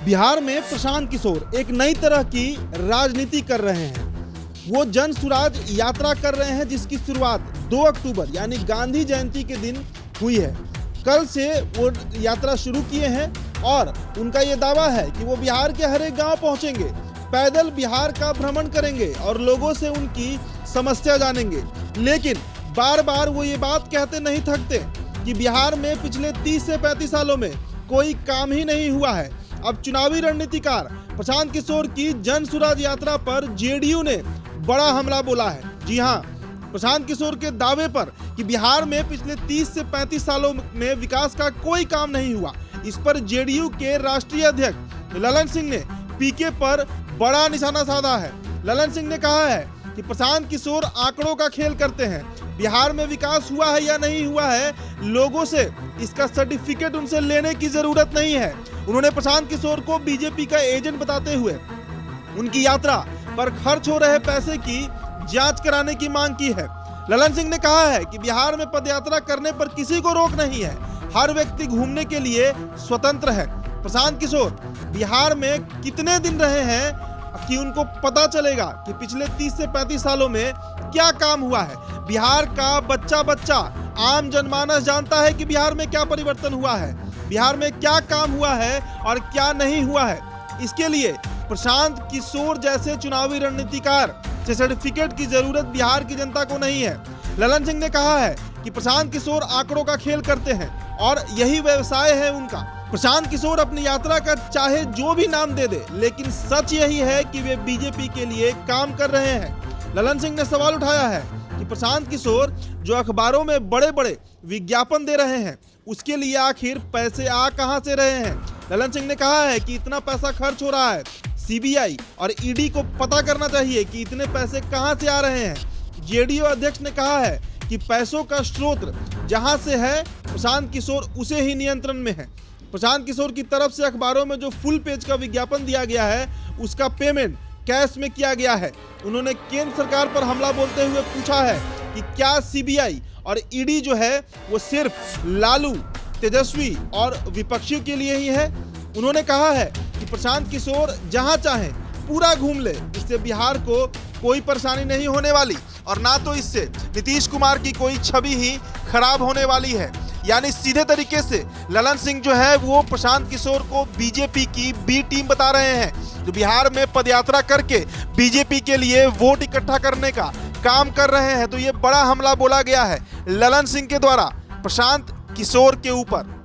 बिहार में प्रशांत किशोर एक नई तरह की राजनीति कर रहे हैं। वो जन सुराज यात्रा कर रहे हैं जिसकी शुरुआत 2 अक्टूबर यानी गांधी जयंती के दिन हुई है। कल से वो यात्रा शुरू किए हैं और उनका ये दावा है कि वो बिहार के हर एक गांव पहुंचेंगे, पैदल बिहार का भ्रमण करेंगे और लोगों से उनकी समस्या जानेंगे। लेकिन बार बार वो ये बात कहते नहीं थकते कि बिहार में पिछले 30 से 35 सालों में कोई काम ही नहीं हुआ है। अब चुनावी रणनीतिकार प्रशांत किशोर की जन सुराज यात्रा पर जेडीयू ने बड़ा हमला बोला है। जी हां, प्रशांत किशोर के दावे पर कि बिहार में पिछले 30 से 35 सालों में विकास का कोई काम नहीं हुआ, इस पर जेडीयू के राष्ट्रीय अध्यक्ष ललन सिंह ने पीके पर बड़ा निशाना साधा है। ललन सिंह ने कहा है कि प्रशांत किशोर आंकड़ों का खेल करते हैं। बिहार में विकास हुआ है या नहीं हुआ है, लोगों से इसका सर्टिफिकेट उनसे लेने की जरूरत नहीं है। उन्होंने प्रशांत किशोर को बीजेपी का एजेंट बताते हुए उनकी यात्रा पर खर्च हो रहे पैसे की जांच कराने की मांग की है। ललन सिंह ने कहा है कि बिहार में पदयात्रा करने पर किसी को रोक नहीं है, हर व्यक्ति घूमने के लिए स्वतंत्र है। प्रशांत किशोर बिहार में कितने दिन रहे हैं कि उनको पता चलेगा कि पिछले 30 से 35 सालों में क्या काम हुआ है। बिहार का बच्चा बच्चा आम जनमानस जानता है कि बिहार में क्या परिवर्तन हुआ है, बिहार में क्या काम हुआ है और क्या नहीं हुआ है। इसके लिए प्रशांत किशोर जैसे चुनावी रणनीतिकार से सर्टिफिकेट की जरूरत बिहार की जनता को नहीं है। ललन सिंह ने कहा है कि प्रशांत किशोर आंकड़ों का खेल करते हैं और यही व्यवसाय है उनका। प्रशांत किशोर अपनी यात्रा का चाहे जो भी नाम दे दे, लेकिन सच यही है कि वे बीजेपी के लिए काम कर रहे हैं। ललन सिंह ने सवाल उठाया है कि प्रशांत किशोर जो अखबारों में बड़े बड़े विज्ञापन दे रहे हैं, उसके लिए आखिर पैसे आ कहां से रहे हैं। ललन सिंह ने कहा है कि इतना पैसा खर्च हो रहा है, सीबीआई और ईडी को पता करना चाहिए कि इतने पैसे कहां से आ रहे हैं। जेडीयू अध्यक्ष ने कहा है कि पैसों का स्रोत जहां से है, प्रशांत किशोर उसे ही नियंत्रण में है। प्रशांत किशोर की तरफ से अखबारों में जो फुल पेज का विज्ञापन दिया गया है, उसका पेमेंट कैश में किया गया है। उन्होंने केंद्र सरकार पर हमला बोलते हुए पूछा है कि क्या सीबीआई और ईडी जो है वो सिर्फ लालू, तेजस्वी और विपक्षियों के लिए ही है। उन्होंने कहा है कि प्रशांत किशोर जहां चाहें पूरा घूम ले, इससे बिहार को कोई परेशानी नहीं होने वाली और ना तो इससे नीतीश कुमार की कोई छवि ही खराब होने वाली है। यानी सीधे तरीके से ललन सिंह जो है वो प्रशांत किशोर को बीजेपी की बी टीम बता रहे हैं, जो बिहार में पदयात्रा करके बीजेपी के लिए वोट इकट्ठा करने का काम कर रहे हैं। तो ये बड़ा हमला बोला गया है ललन सिंह के द्वारा प्रशांत किशोर के ऊपर।